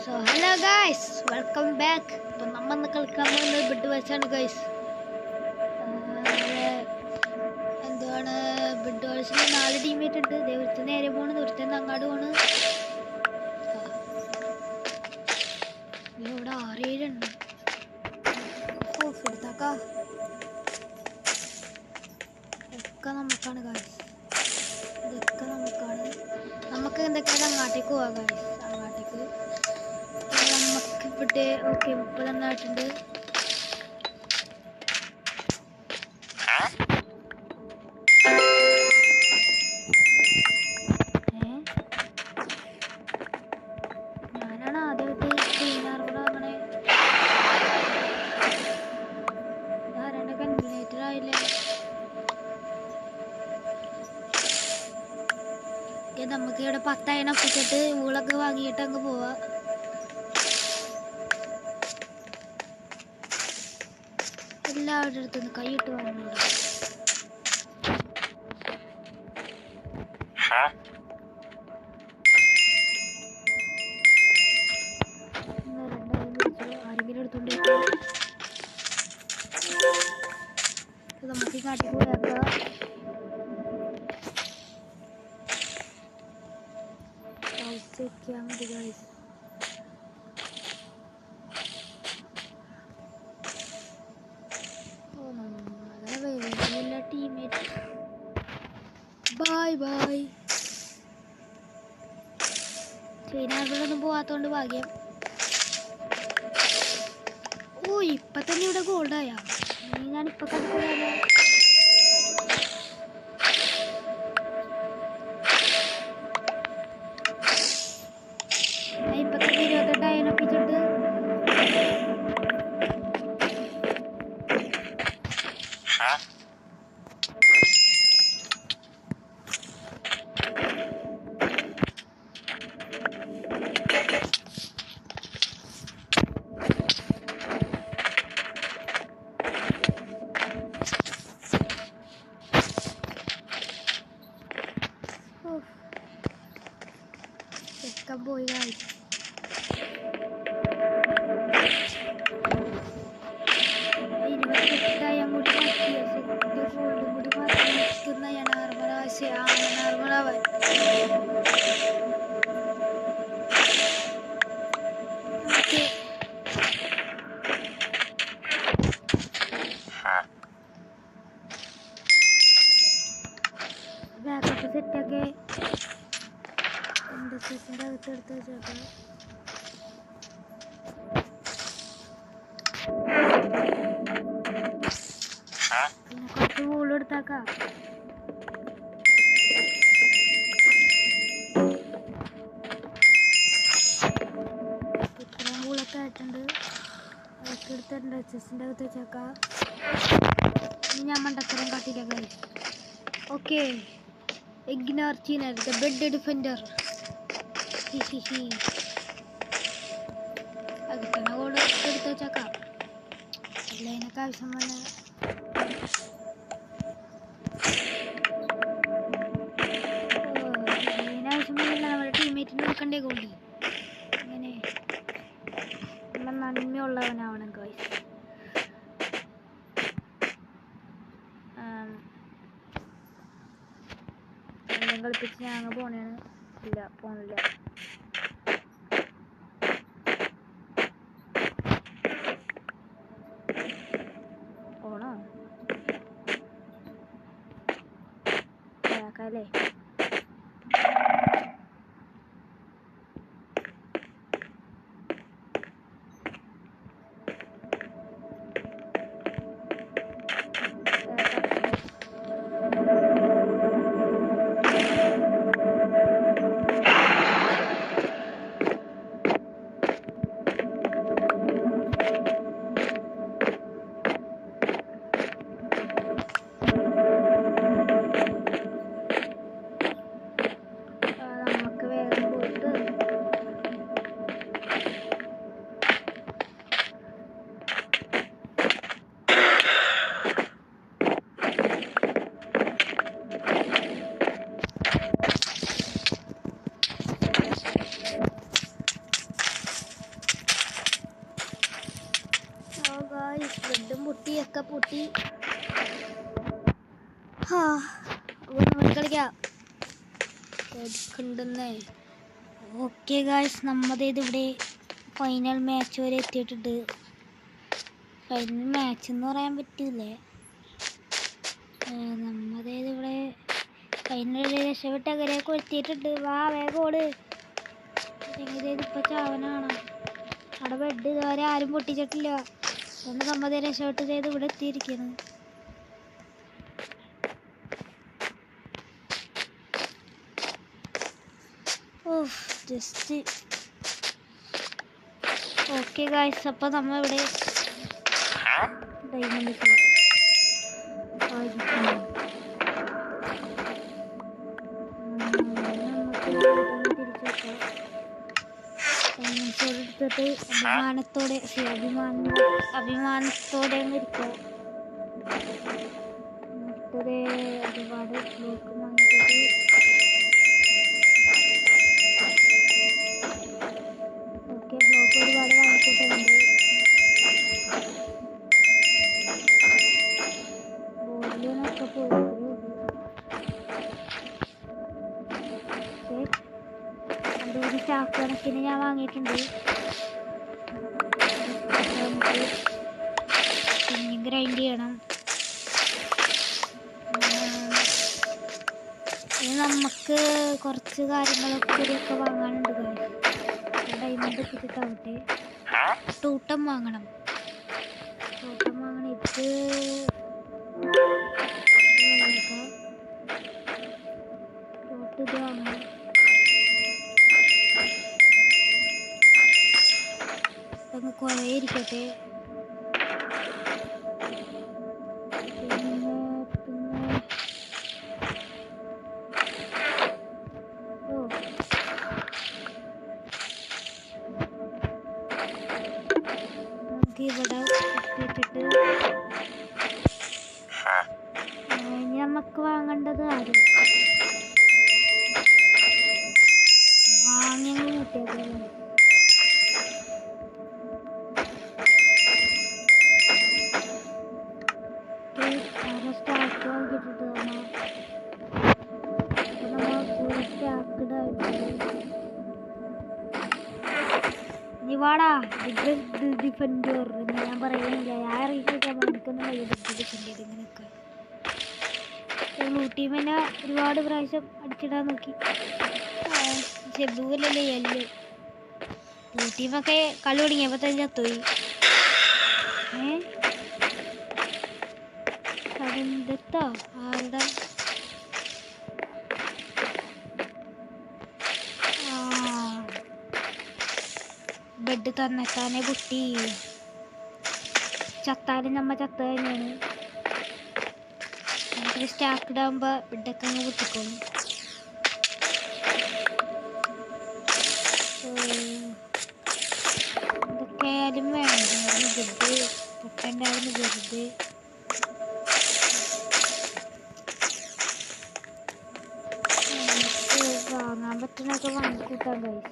So hello guys, welcome back. അപ്പോൾ നമ്മൾ ഇന്ന് കളിക്കാൻ പോകുന്നത് ബെഡ് വാഴ്സാണ് ഗൈസ്. എന്താണ് ബെഡ് വാഴ്സിൽ 4 ടീമേറ്റ് ഉണ്ട്. ഒരുത്തൻ നേരെ പോണ്, ഒരുത്തൻ അങ്ങാട് പോണ്. ഇവിടെ 6-7 ഉണ്ട്. എടുത്താക്കാം ഒക്കെ നമുക്കാണ് ഗൈസ്. ഇതൊക്കെ നമുക്കാണ്. നമുക്ക് എന്തൊക്കെയാണ് അങ്ങാട്ടേക്ക് പോവാം ഗൈസ്. അങ്ങാട്ടേക്ക് നമുക്ക് ഇവിടെ ഓക്കെ 30 ആയിട്ടുണ്ട്. ഞാനാണ് ആദ്യമായിട്ട് ക്ലീനർ അങ്ങനെ ആരാണ്ട് കൺവീനേറ്റർ ആയില്ലേ. നമുക്ക് ഇവിടെ 10 ഒപ്പിച്ചിട്ട് ഊളൊക്കെ വാങ്ങിയിട്ട് അങ്ങ് പോവാ. എല്ലാവരുടെ അടുത്തുനിന്ന് കൈയിട്ട് വാങ്ങുന്നുണ്ട്. ആരെങ്കിലും എടുത്തോണ്ട് നമുക്ക് ഈ കാട്ടിൽ പോയാക്കാം. മതി ഗൈസ്. Teammate bye bye. ചൈനകളൊന്നും പോവാത്തോണ്ട് ഭാഗ്യം. ഓ ഇപ്പൊ തന്നെ ഇവിടെ ഗോൾഡായ. ഞാനിപ്പൊ കളിക്കാനോ ഇപ്പൊ തന്നെ 28 ഒപ്പിച്ചിട്ട് പോയി ഗൈസ്. ബാക്കപ്പ് സെറ്റൊക്കെ ഇൻഡസ്ട്രീസിൻ്റെ അകത്തെടുത്ത് വെച്ചേക്കാം. പിന്നെ കുറച്ച് വൂളും എടുത്താക്കാം. ഇത്രയും വൂളൊക്കെ ആയിട്ടുണ്ട്. അതൊക്കെ എടുത്ത് ഇൻഡസ്ട്രീസിൻ്റെ അകത്ത് വെച്ചേക്കാം. ഇനി ഞാൻ മണ്ടത്തരം കാട്ടില്ല ഗൈസ്. ഓക്കെ ഇഗ്നോർ ചീനർ ദ ബെഡ് ഡിഫൻഡർ. അകത്തന്നെ ഗോൾ എടുത്ത് വെച്ചേക്കാം. അല്ല അതിനൊക്കെ ആവശ്യം വന്ന ഇതിനാവശ്യം വന്നില്ല. നമ്മുടെ ടീമേറ്റിന് കൊടുക്കണ്ടേ ഗോൾഡ്. അങ്ങനെ നമ്മൾ നന്മയുള്ളവനാവണം ഗൈസ്. കളിപ്പിച്ച് ഞാൻ അങ്ങ് പോണേണ്. ഇല്ല പോണില്ല. പോണോ അല്ലേ? ബെഡും പൊട്ടിയൊക്കെ പൊട്ടി. നമുക്ക് കളിക്കാം എടുക്കണ്ടെന്നേ. ഓക്കെ ഗായ്സ്, നമ്മതേതിവിടെ ഫൈനൽ മാച്ച് വരെ എത്തിയിട്ടുണ്ട്. ഫൈനൽ മാച്ച് എന്ന് പറയാൻ പറ്റില്ലേ, നമ്മതേതിവിടെ ഫൈനൽ രക്ഷപ്പെട്ടവരെയൊക്കെ എത്തിയിട്ടുണ്ട്. വാ വേഗം ഓട്. ഇപ്പം ചാവനാണ് അവിടെ ബെഡ് ഇതുവരെ ആരും പൊട്ടിച്ചിട്ടില്ല. അതുകൊണ്ട് നമ്മതേ രക്ഷപ്പെട്ട് ചെയ്ത് ഇവിടെ എത്തിയിരിക്കുന്നു. ജസ്റ്റ് ഓക്കെ ഗായ്സ്, അപ്പോൾ നമ്മളിവിടെ ഡയമണ്ട് എടുത്തിട്ട് അഭിമാനത്തോടെ ഇരിക്കുക. ഒരുപാട് ബ്ലോക്ക് വാങ്ങിയിട്ട് ബ്ലോക്ക് ഒരുപാട് വാങ്ങിച്ചിട്ടുണ്ട്. ബോളിനൊക്കെ ഒരു സ്റ്റാഫ് കണക്കിന് ഞാൻ വാങ്ങിയിട്ടുണ്ട്. പിന്നെ ഗ്രൈൻഡ് ചെയ്യണം. ഇനി നമുക്ക് കുറച്ച് കാര്യങ്ങളൊക്കെ വാങ്ങാനുണ്ട്. ഡയമണ്ട് എത്തിച്ചിട്ടാവട്ടെ. ടൂട്ടം വാങ്ങണം. ഇത് വാങ്ങണം. അങ്ങ് കുറേ ഇരിക്കട്ടെ. പിന്നെ ഇവിടെ ഇട്ടിട്ട് നമുക്ക് വാങ്ങേണ്ടത് ആരും വാങ്ങി കൂട്ടിയത്. സ്റ്റാക്ക് വാങ്ങിയിട്ടിട്ട് വാടാ ഡിഫൻഡർ. ഞാൻ പറയുന്നില്ല, ഞാൻ ഇറങ്ങിക്കാൻ എനിക്കൊന്നും കഴിയില്ല ഡിഫൻഡർ ഇങ്ങനെയൊക്കെ. ടീമിനെ ഒരുപാട് പ്രാവശ്യം അടിച്ചിടാൻ നോക്കി. ബ്ലൂവിലല്ലേ യെല്ലോ. ടീമൊക്കെ കളി തുടങ്ങിയപ്പോൾ തന്നെ ചത്തുപോയി. കടന്തോ ആരുടെ ബെഡ് തന്നെത്താനെ പൊട്ടി. ചത്താലും നമ്മ ചത്ത തന്നെയാണ്. നമുക്ക് സ്റ്റാക്ക് ഇടാകുമ്പോൾ ബെഡൊക്കെ അങ്ങ് പൊട്ടിക്കോളും. എന്തൊക്കെയായാലും വേണ്ട ബെഡ് പൊട്ടണ്ടായിരുന്നു. വെറുതെ വാങ്ങാൻ പറ്റുന്നൊക്കെ വാങ്ങിക്കൂട്ടാൻ കഴിയും.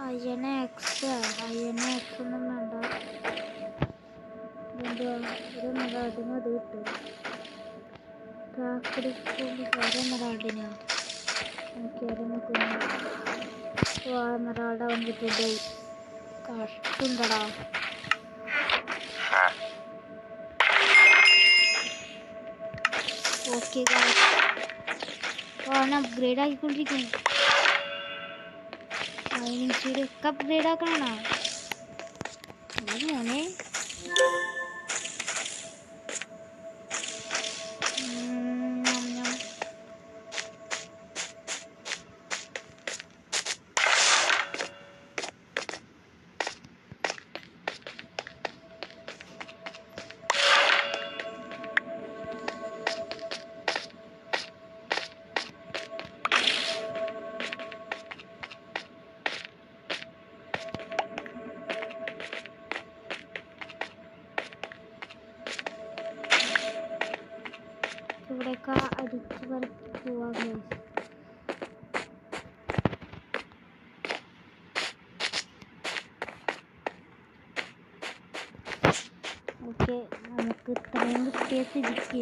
അയണക്സ് ഒന്നും വേണ്ട. എമറാൾഡിന് അത് കിട്ടും. എമറാൾഡിനാ എമറാൾഡ് വന്നിട്ടുണ്ട്. കഷ്ടണ്ടടാ. ഓക്കെ ഓൺ അപ്ഗ്രേഡ് ആക്കിക്കൊണ്ടിരിക്കുന്നു. മൈനിങ് സ്പീഡ് ഒക്കെ അപ്ഗ്രേഡ് ആക്കണോ മോനെ? ഓക്കെ, നമുക്ക് ഇത്രയും കിട്ടിയ സ്ഥിതിക്ക്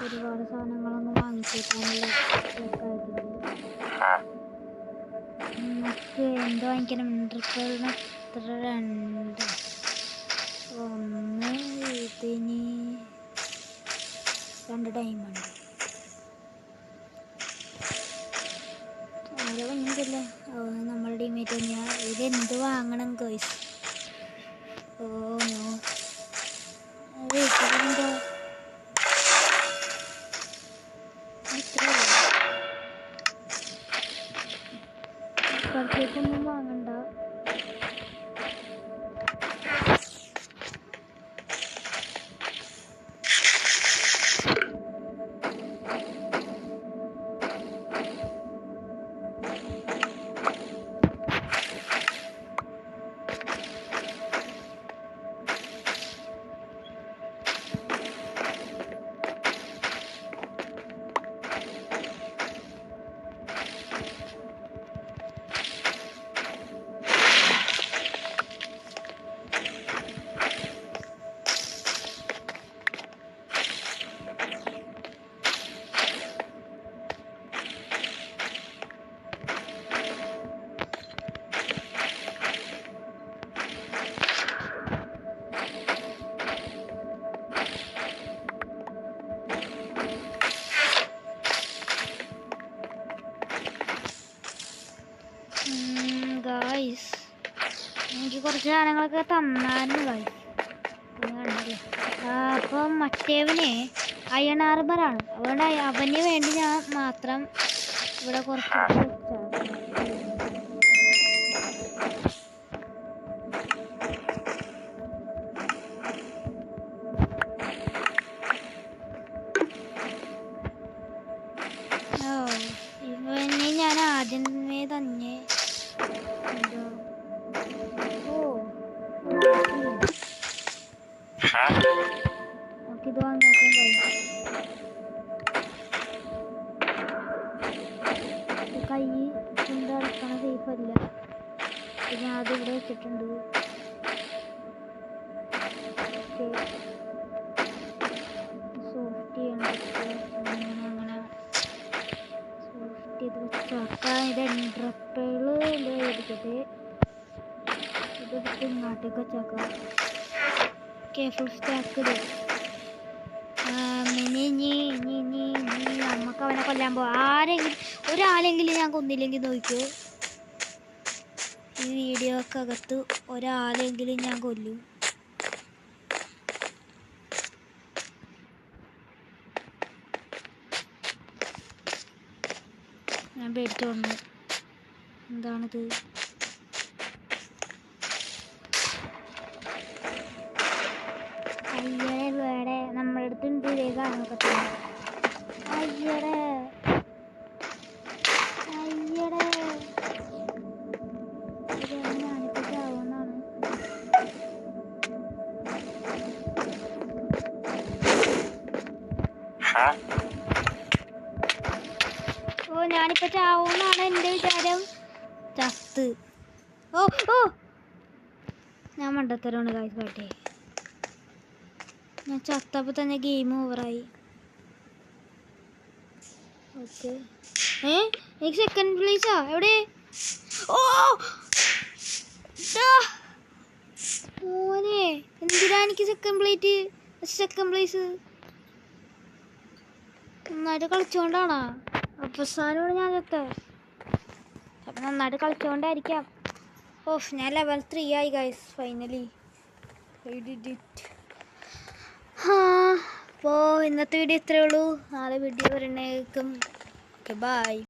ഒരുപാട് സാധനങ്ങളൊന്നും വാങ്ങിച്ചേക്കാനുള്ള ആയിട്ടുണ്ട്. നമുക്ക് എന്ത് വാങ്ങിക്കണം? ട്രിപ്പിളിന് എത്ര? 1 ഇതിന് 2 ഡയമണ്ട്. ആരോ വന്നിട്ടില്ല. നമ്മുടെ ടീമേറ്റ് തന്നെയാ. ഇതെന്ത് വാങ്ങണം ഗൈസ്? ഓ നോ, അത് ഇത്രയുണ്ടോ? ഇപ്പോഴത്തേക്കൊന്നും വാങ്ങണ്ട. ഗായ്സ്, എനിക്ക് കുറച്ച് സാധനങ്ങളൊക്കെ തന്നായിരുന്നു ഗായ്സ്, കണ്ടില്ലേ? അപ്പം മറ്റേവന് അയൺ ആർബറാണ്, അതുകൊണ്ട് അവന് വേണ്ടി ഞാൻ മാത്രം ഇവിടെ കുറച്ച് ഇവന് ഞാൻ ആദ്യമേ തന്നെ ഇത് വാങ്ങിയാക്കാൻ കൈ കൊണ്ട് അടക്കണ സേഫല്ല. ഞാൻ അതിവിടെ വെച്ചിട്ടുണ്ട്. സോഫ്റ്റ് ചെയ്യണം, അങ്ങനെ സോഫ്റ്റ് ചെയ്ത് വെച്ചാക്കാൻ. ഇത് എൻട്രപ്പേള് ഇരിക്കട്ടെ, ഇതെടുത്ത് ഇങ്ങോട്ടേക്ക് വെച്ചാക്കാം. ഫുൾ സ്റ്റാക്ക് ഇടും. നമുക്ക് അവനെ കൊല്ലാൻ പോവാം. ഒരാളെങ്കിലും ഞാൻ കൊന്നില്ലെങ്കിൽ നോക്കൂ, ഈ വീഡിയോക്കകത്ത് ഒരാളെങ്കിലും ഞാൻ കൊല്ലും. ഞാൻ പേടിച്ചു വന്നു. എന്താണിത്? അയ്യടെ വേടെ നമ്മുടെ അടുത്തുണ്ട്. കാണൊക്കെ അയ്യടെ അയ്യടെ ഞാനിപ്പോ ചാവുന്നാണ്. ഓ, ഞാനിപ്പോ ചാവുന്നാണ് എൻ്റെ വിചാരം. ചത്ത്. ഓ ഓ, ഞാൻ മണ്ടത്തരമാണ് കാഴ്ച കാട്ടെ. ഞാൻ ചത്തപ്പോൾ തന്നെ ഗെയിം ഓവറായി. ഓക്കെ, എനിക്ക് സെക്കൻഡ് പ്ലേസാ. എവിടെ? ഓ മോനെ, എന്തിനാ എനിക്ക് സെക്കൻഡ് പ്ലേസ്? നന്നായിട്ട് കളിച്ചോണ്ടാണോ? അവസാനമാണ് ഞാൻ ചത്തത്. അപ്പം നന്നായിട്ട് കളിച്ചോണ്ടായിരിക്കാം. ഓഫ്, ഞാൻ ലെവൽ 3 ആയി ഗൈസ്, ഫൈനലി. അപ്പോൾ ഇന്നത്തെ വീഡിയോ ഇത്രയേ ഉള്ളൂ. നാളെ വീഡിയോ വരണേക്കും. Okay, by.